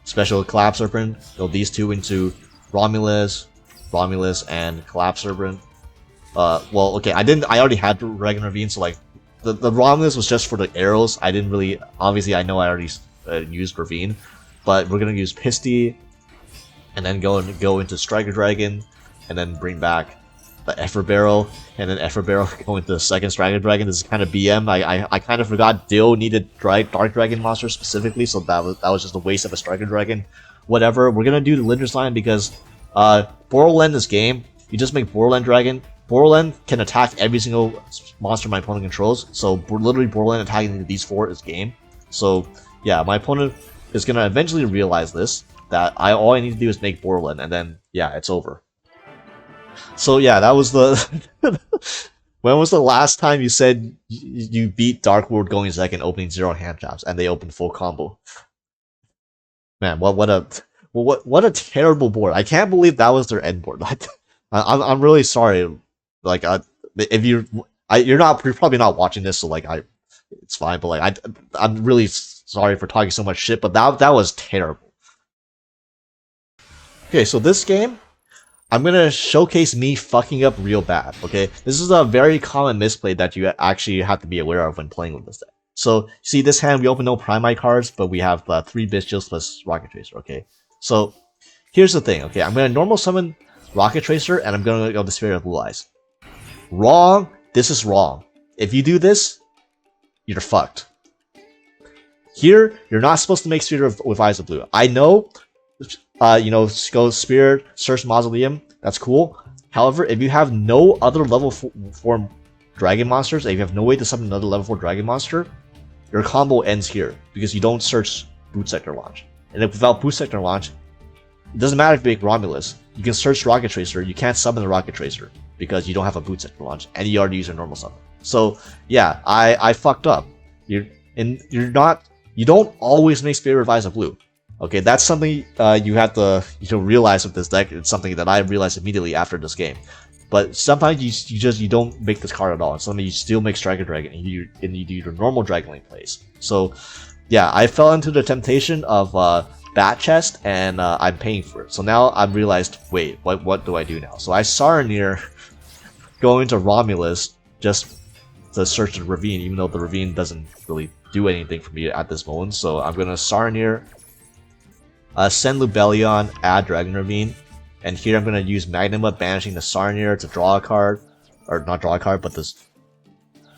special Collapse Serpent. Go these two into Romulus, and Collapse Serpent. Well, okay, I already had Dragon Ravine, so like the Romulus was just for the arrows. I didn't really. Obviously, I know I already used Ravine, but we're gonna use Pisty. And then go into Striker Dragon, and then bring back the Effort Barrel, and then Effort Barrel go into the second Striker Dragon. This is kind of BM. I kind of forgot Dio needed Dark Dragon monster specifically, so that was just a waste of a Striker Dragon. Whatever. We're gonna do the Linder's line because Borland this game. You just make Borland Dragon. Borland can attack every single monster my opponent controls. So literally Borland attacking these 4 is game. So yeah, my opponent is gonna eventually realize this. That all I need to do is make Borland, and then yeah, it's over. So yeah, that was the. When was the last time you said you beat Dark World going second, opening 0 Handtraps, and they opened full combo? Man, what a terrible board! I can't believe that was their end board. I'm really sorry. Like if you're probably not watching this, so like it's fine. But like I'm really sorry for talking so much shit. But that was terrible. Okay, so this game, I'm gonna showcase me fucking up real bad, okay? This is a very common misplay that you actually have to be aware of when playing with this deck. So, see this hand, we open no Primite cards, but we have 3 Bestials plus Rocket Tracer, okay? So, here's the thing, okay? I'm gonna normal summon Rocket Tracer, and I'm gonna go the Spirit of Blue Eyes. Wrong! This is wrong. If you do this, you're fucked. Here, you're not supposed to make Spirit with Eyes of Blue. I know... you know, go Spirit, search Mausoleum, that's cool. However, if you have no other level 4 Dragon monsters, if you have no way to summon another level 4 Dragon monster, your combo ends here, because you don't search Boot Sector Launch. And if without Boot Sector Launch, it doesn't matter if you make Romulus, you can search Rocket Tracer, you can't summon the Rocket Tracer, because you don't have a Boot Sector Launch, and you already use your normal summon. So, yeah, I fucked up. You don't always make Spirit with Eyes of Blue. Okay, that's something you have to realize with this deck. It's something that I realized immediately after this game. But sometimes you don't make this card at all. Sometimes you still make Striker Dragon and you do your normal Dragon Lane plays. So yeah, I fell into the temptation of Bat Chest, and I'm paying for it. So now I've realized, wait, what do I do now? So I Saronir going to Romulus just to search the Ravine, even though the Ravine doesn't really do anything for me at this moment. So I'm gonna Saronir, send Lubellion, add Dragon Ravine, and here I'm gonna use Magnuma, banishing the Saronir to draw a card, or not draw a card, but this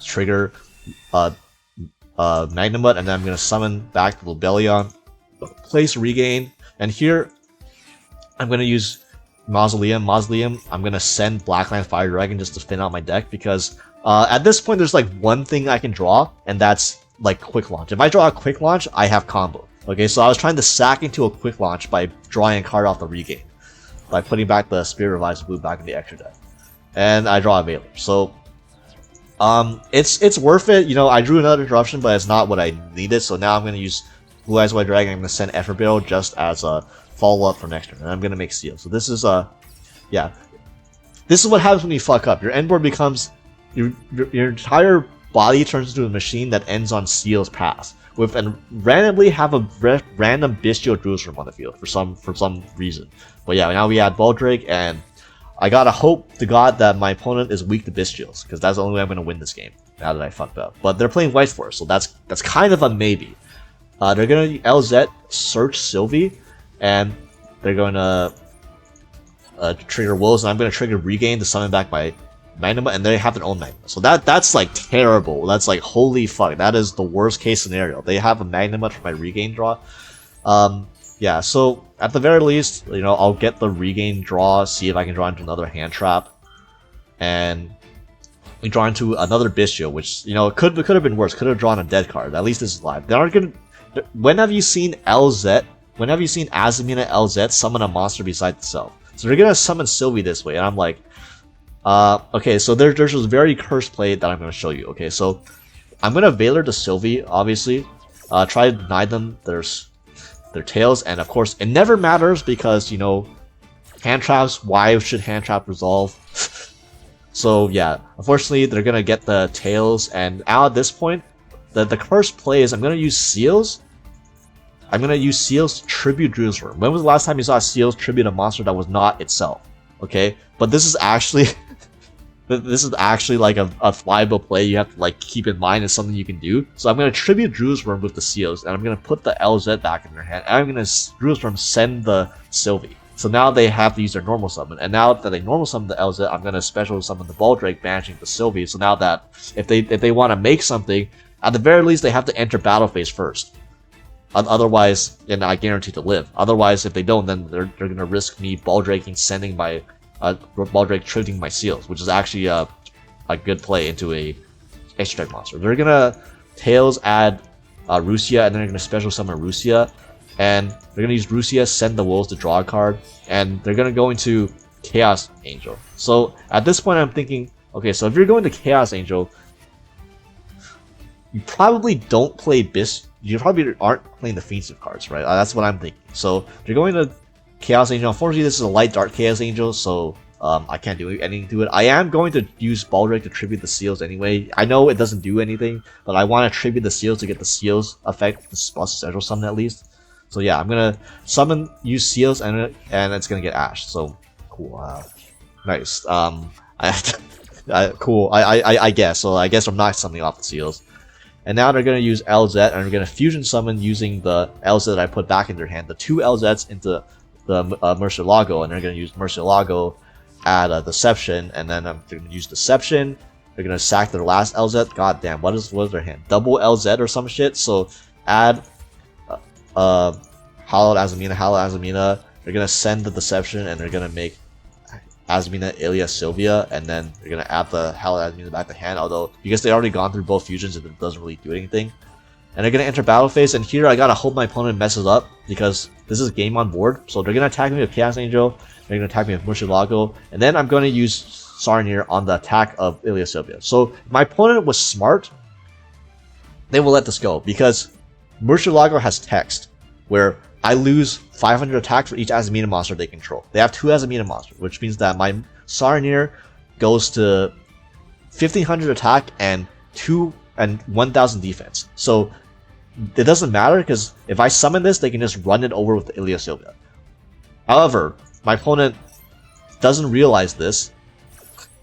trigger Magnum, and then I'm gonna summon back the Lubellion, place Regain, and here I'm gonna use Mausoleum. I'm gonna send Blackland Fire Dragon just to thin out my deck, because at this point there's like one thing I can draw, and that's like Quick Launch. If I draw a Quick Launch, I have combo. Okay, so I was trying to sack into a Quick Launch by drawing a card off the Regain, by putting back the Spirit Revives Blue back in the extra deck, and I draw a Veiler. So it's worth it. I drew another Interruption, but it's not what I needed. So now I'm gonna use Blue Eyes White Dragon. I'm gonna send Effort Barrel just as a follow up for next turn, and I'm gonna make Seal. So this is yeah, this is what happens when you fuck up. Your end board becomes your entire body turns into a machine that ends on Seal's pass, and randomly have a random Bestial Jerusalem on the field for some reason. But yeah, now we add Baldrake, and I gotta hope to God that my opponent is weak to Bestials, because that's the only way I'm gonna win this game. Now that I fucked up, but they're playing White Force, so that's kind of a maybe. They're gonna LZ search Sylvie, and they're gonna trigger Wolves, and I'm gonna trigger Regain to summon back my Magnuma, and they have their own Magnuma. So that's like terrible. That's like holy fuck. That is the worst case scenario. They have a Magnuma for my Regain draw. Yeah, so at the very least, I'll get the Regain draw, see if I can draw into another Hand Trap, and we draw into another Bestial, which it could have been worse. Could have drawn a dead card. At least this is live. They aren't gonna. When have you seen LZ? When have you seen Azamina LZ summon a monster besides itself? So they're gonna summon Sylvie this way, and I'm like, okay, so there's this very cursed play that I'm gonna show you. Okay, so I'm gonna Veiler to Sylvie, obviously. Try to deny them their tails, and of course it never matters because Hand Traps. Why should Hand Trap resolve? So yeah, unfortunately they're gonna get the tails, and now at this point, the cursed play is I'm gonna use Seals. I'm gonna use Seals to tribute Jerusalem. When was the last time you saw Seals tribute a monster that was not itself? Okay, but this is actually like a viable play you have to like keep in mind. It's something you can do. So I'm gonna tribute Jerusalem with the Seals, and I'm gonna put the LZ back in their hand, and I'm gonna Jerusalem send the Sylvie. So now they have to use their normal summon, and now that they normal summon the LZ, I'm gonna special summon the Baldrake, banishing the Sylvie. So now that if they want to make something, at the very least they have to enter battle phase first. Otherwise, and I guarantee to live. Otherwise, if they don't, then they're gonna risk me Baldraking, sending my Baldrake tributing my Seals, which is actually a good play into a extra deck monster. They're gonna Tails add Rusia, and then they're gonna special summon Rusia, and they're gonna use Rusia, send the Wolves to draw a card, and they're gonna go into Chaos Angel. So at this point, I'm thinking, okay, so if you're going to Chaos Angel, you probably don't play you probably aren't playing defensive cards, right? That's what I'm thinking. So you're going to Chaos Angel. Unfortunately, this is a light dark Chaos Angel, so I can't do anything to it. I am going to use Baldrake to tribute the Seals anyway. I know it doesn't do anything, but I want to tribute the Seals to get the Seals effect, the special summon at least. So yeah, I'm gonna use Seals, and it's gonna get Ash. So cool, nice. Cool. I guess. So I guess I'm not summoning off the Seals. And now they're going to use LZ, and they're going to fusion summon using the LZ that I put back in their hand, the two LZs into the Murcielago, and they're going to use Murcielago, add Deception, and then I'm going to use Deception. They're going to sack their last LZ. God damn, what is their hand? Double LZ or some shit. So add Hallowed Azamina. They're going to send the Deception, and they're going to make Azamina, Ilia, Sylvia, and then they're gonna add the Hallowed Azamina back to hand, although because they already gone through both fusions, it doesn't really do anything. And they're gonna enter battle phase, and here I gotta hope my opponent messes up, because this is game on board. So they're gonna attack me with Chaos Angel, they're gonna attack me with Murcielago, and then I'm gonna use Saronir on the attack of Ilia Sylvia. So if my opponent was smart, they will let this go, because Murcielago has text, where I lose 500 attack for each Azamina monster they control. They have 2 Azamina monsters, which means that my Saronir goes to 1500 attack and 1000 defense. So it doesn't matter because if I summon this, they can just run it over with the Iliosylvia. However, my opponent doesn't realize this,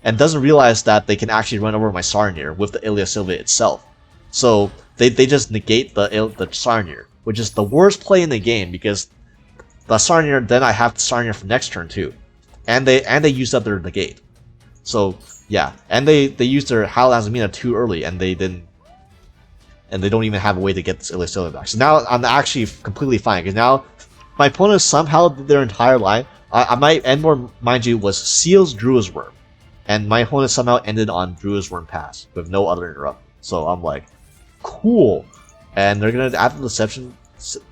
and doesn't realize that they can actually run over my Saronir with the Iliosylvia itself. So they just negate the Saronir, which is the worst play in the game because the Saronir, then I have the Saronir for next turn too, and they used up their negate. So yeah, and they used their Howl Azamina too early, and they didn't, and they don't even have a way to get this Iliosylvia back. So now I'm actually completely fine because now my opponent somehow did their entire line. My endboard, mind you, was Seal's Druid's Worm, and my opponent somehow ended on Druid's Worm Pass with no other interrupt. So I'm like, cool. And they're gonna add the Deception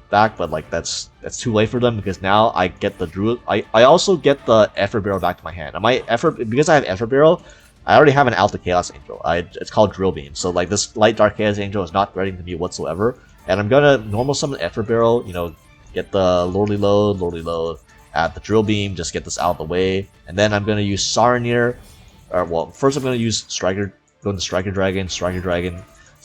back, but like that's too late for them because now I get the Druid. I also get the Effort Barrel back to my hand. And my Effort, because I have Effort Barrel, I already have an Alpha Chaos Angel. It's called Drill Beam. So like this Light Dark Chaos Angel is not threatening to me whatsoever. And I'm gonna normal summon Effort Barrel. You know, get the Lordly Load, add the Drill Beam, just get this out of the way, and then I'm gonna use Saronir. Or well, first I'm gonna use Striker, go into Striker Dragon. It's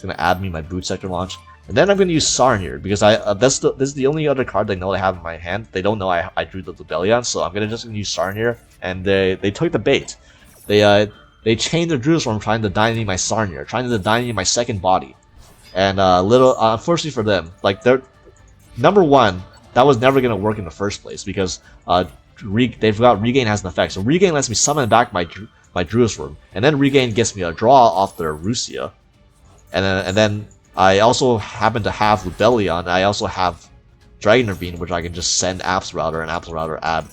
gonna add me my Boot Sector Launch, and then I'm gonna use Saronir because this is the only other card they know I have in my hand. They don't know I drew the Lubellion, so I'm gonna use Saronir, and they took the bait. They chained the Druid's Worm trying to dynamite my Saronir, trying to dynamite my second body, and unfortunately for them, like they're number one. That was never going to work in the first place because they forgot Regain has an effect. So Regain lets me summon back my Druid's Worm, and then Regain gets me a draw off their Rusia. And then I also happen to have Lubellion, and I also have Dragon Ravine, which I can just send Apps Router, and Apps Router add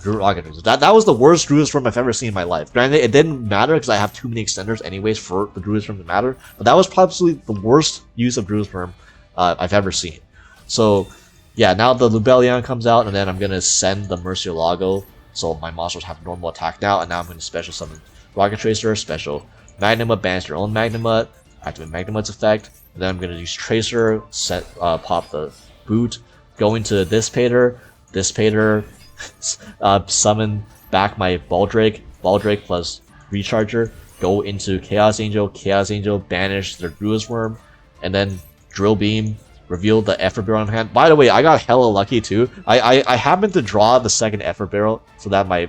Druid Rocket. That was the worst Druid's Worm I've ever seen in my life. Granted, it didn't matter because I have too many extenders anyways for the Druid's Worm to matter, but that was probably the worst use of Druid's Worm I've ever seen. So yeah, now the Lubellion comes out, and then I'm going to send the Murcielago, so my monsters have normal attack now, and now I'm going to special summon Rocket Tracer, special Magnamut, banish your own Magnamut, activate Magnamut's effect, and then I'm going to use Tracer, pop the Boot, go into Dissipator, summon back my Baldrake plus Recharger, go into Chaos Angel, banish their Druid's Worm, and then Drill Beam, reveal the Effort Barrel on hand. By the way, I got hella lucky too. I happened to draw the second Effort Barrel so that my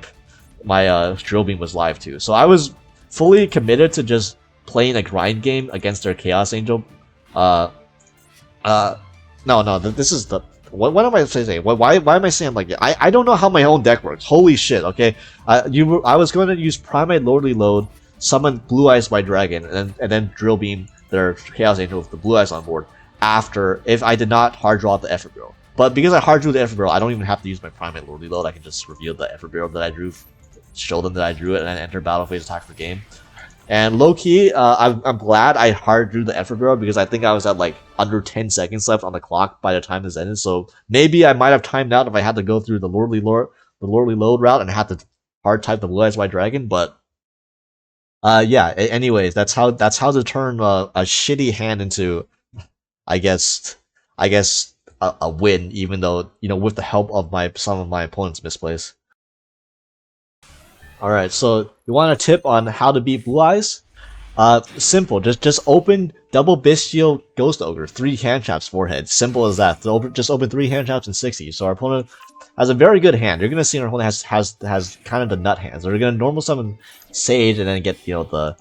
Drill Beam was live too. So I was fully committed to just playing a grind game against their Chaos Angel. This is the... What am I saying? Why am I saying like that? I don't know how my own deck works. Holy shit, okay? I was going to use Primite Lordly Load, summon Blue Eyes White Dragon, and then Drill Beam their Chaos Angel with the Blue Eyes on board. After, if I did not hard draw the Effort Barrel. But because I hard drew the Effort Barrel, I don't even have to use my Primate Lordly Load. I can just reveal the Effort Barrel that I drew, show them that I drew it, and then enter battle phase attack for the game. And low-key, I'm glad I hard drew the Effort Barrel because I think I was at like under 10 seconds left on the clock by the time this ended. So maybe I might have timed out if I had to go through the Lordly Load route and had to hard type the Blue Eyes White Dragon. But yeah. Anyways, that's how to turn a shitty hand into, I guess a win, even though, you know, with the help of some of my opponent's misplays. Alright, so you want a tip on how to beat Blue Eyes? Simple, just open double Bestial Ghost Ogre, 3 hand traps, forehead. Simple as that. Just open 3 hand traps and 60. So our opponent has a very good hand. You're gonna see our opponent has kind of the nut hands. They're gonna normal summon Sage and then get, you know,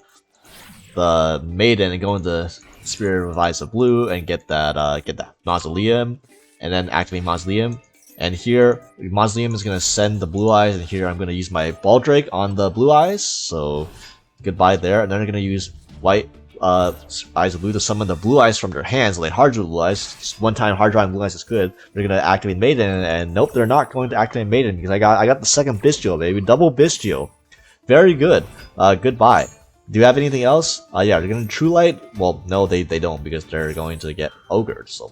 the Maiden and go into Spirit Revives of Blue and get that Mausoleum, and then activate Mausoleum. And here, Mausoleum is going to send the Blue Eyes, and here I'm going to use my Baldrake on the Blue Eyes, so goodbye there. And then I'm going to use White Eyes of Blue to summon the Blue Eyes from their hands, so they hard draw Blue Eyes. Just one time hard drawing Blue Eyes is good. They're going to activate Maiden, and nope, they're not going to activate Maiden, because I got the second Bestial, baby. Double Bestial. Very good. Goodbye. Do you have anything else? Yeah, they're going to True Light. Well, no, they don't, because they're going to get Ogred, so...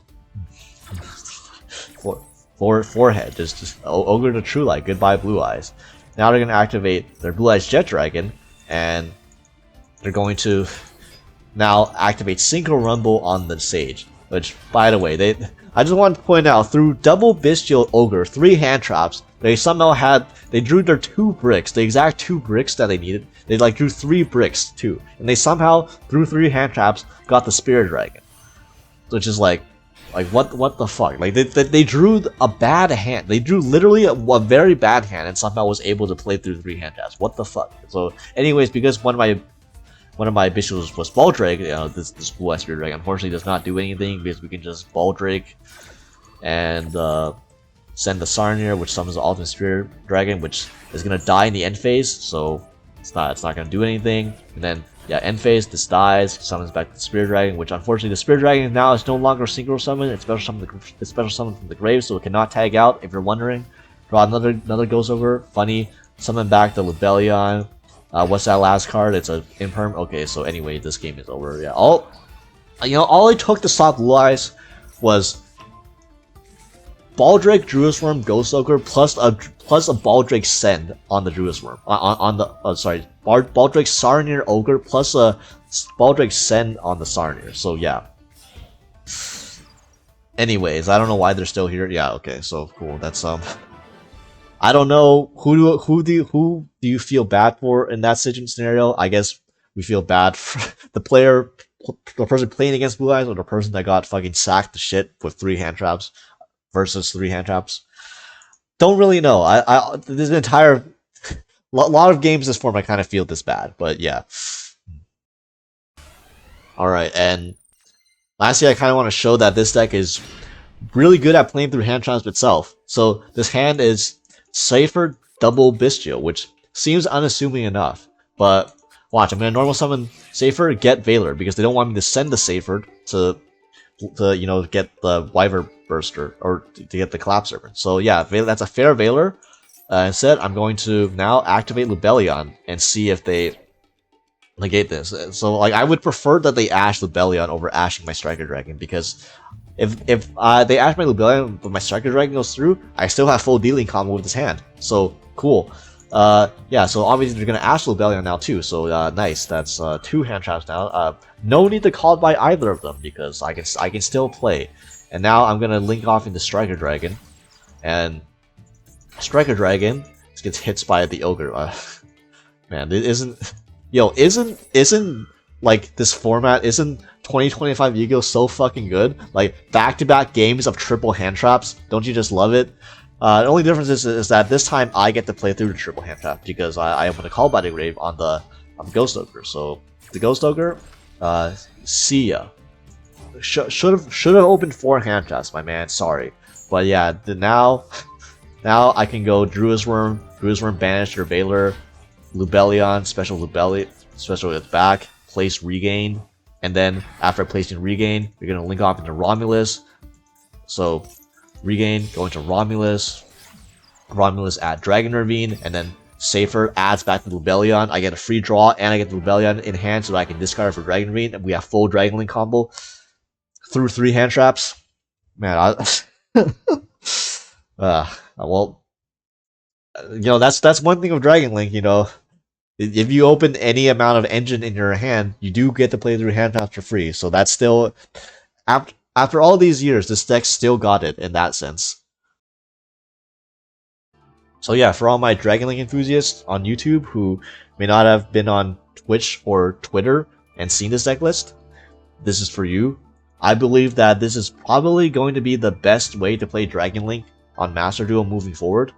Forehead, just Ogre to True Light, goodbye Blue Eyes. Now they're going to activate their Blue Eyes Jet Dragon, and they're going to now activate Synchro Rumble on the Sage. Which, by the way, I just want to point out, through double Bestial Ogre, 3 hand traps, they somehow they drew their 2 bricks, the exact 2 bricks that they needed. They like drew 3 bricks too, and they somehow, through 3 hand traps, got the Spirit Dragon. Which is like what the fuck? Like they drew a bad hand. They drew literally a very bad hand, and somehow was able to play through 3 hand traps. What the fuck? So, anyways, because one of my Bestials was Baldrake, this Blue Eyes Spirit Dragon unfortunately does not do anything because we can just Baldrake and send the Sarnier, which summons the Ultimate Spirit Dragon, which is gonna die in the end phase. So it's not gonna do anything. And then yeah, end phase, this dies, summons back the Spirit Dragon, which unfortunately the Spirit Dragon now is no longer synchro summon. It's special summon from the grave, so it cannot tag out. If you're wondering, draw another Ghost Ogre. Funny, summon back the Lubellion. What's that last card? It's a imperm. Okay, so anyway, this game is over. Yeah, all it took to stop Blue Eyes was Baldrake, Druid's Worm, Ghost Ogre plus a Baldrake Send on the Druid's Worm. Baldrake Sarnier Ogre plus a Baldrake Send on the Sarnier. So yeah. Anyways, I don't know why they're still here. Yeah, okay, so cool. That's I don't know who do you feel bad for in that scenario. I guess we feel bad for the person playing against Blue Eyes, or the person that got fucking sacked to shit with 3 hand traps versus 3 hand traps. Don't really know. There's an entire lot of games this form I kind of feel this bad, but yeah. All right, and lastly, I kind of want to show that this deck is really good at playing through hand traps itself. So this hand is Safer double Bestial, which seems unassuming enough, but watch, I'm gonna normal summon Safer, get Veiler, because they don't want me to send the Safer to get the Wyvern Burster, or to get the Collapser. So yeah, that's a fair Veiler. Instead, I'm going to now activate Lubellion and see if they negate this. So like, I would prefer that they Ash Lubellion over ashing my Striker Dragon, because if they ash my Lubellion but my Striker Dragon goes through, I still have full dealing combo with this hand. So cool. Yeah, so obviously they're gonna ash Lubellion now too. So nice. That's 2 hand traps now. No need to call by either of them because I can still play. And now I'm gonna link off into Striker Dragon, and Striker Dragon gets hit by the Ogre. Man, it isn't like this format, isn't 2025 Yu-Gi-Oh so fucking good? Like back-to-back games of triple hand traps. Don't you just love it? The only difference is that this time I get to play through the triple hand trap because I open a Call by the Grave on the Ghost Ogre. So the Ghost Ogre, see ya. Should have opened 4 hand traps, my man. Sorry, but yeah, now I can go Druid's Worm Banish or Veiler, Lubellion, special with back, place Regain, and then after placing Regain, you're gonna link off into Romulus. So Regain, go into Romulus add Dragon Ravine, and then Safer adds back to Lubellion. I get a free draw, and I get the Lubellion in hand so that I can discard for Dragon Ravine, and we have full Dragon Link combo through 3 hand traps. Man, well, that's one thing of Dragon Link, If you open any amount of engine in your hand, you do get to play through hand traps for free. So that's still, after all these years, this deck still got it in that sense. So yeah, for all my Dragon Link enthusiasts on YouTube who may not have been on Twitch or Twitter and seen this deck list, this is for you. I believe that this is probably going to be the best way to play Dragon Link on Master Duel moving forward.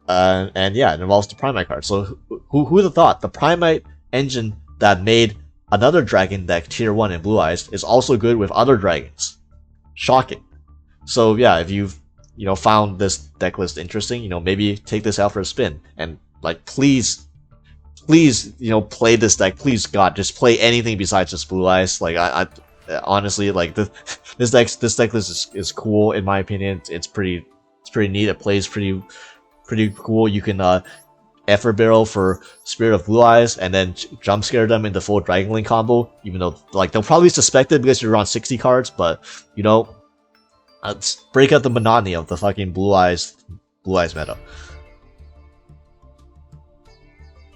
And yeah, it involves the Primite card. So who would have thought the Primite engine that made another dragon deck tier 1 in Blue Eyes is also good with other dragons? Shocking. So yeah, if you've found this deck list interesting, maybe take this out for a spin, and like please play this deck. Please God, just play anything besides just Blue Eyes. Like I honestly, like this deck list is cool in my opinion. It's pretty neat. It plays pretty cool. You can effort barrel for Spirit of Blue Eyes and then jump scare them into full Dragon Link combo, even though like they'll probably suspect it because you're on 60 cards, but break out the monotony of the fucking Blue Eyes meta.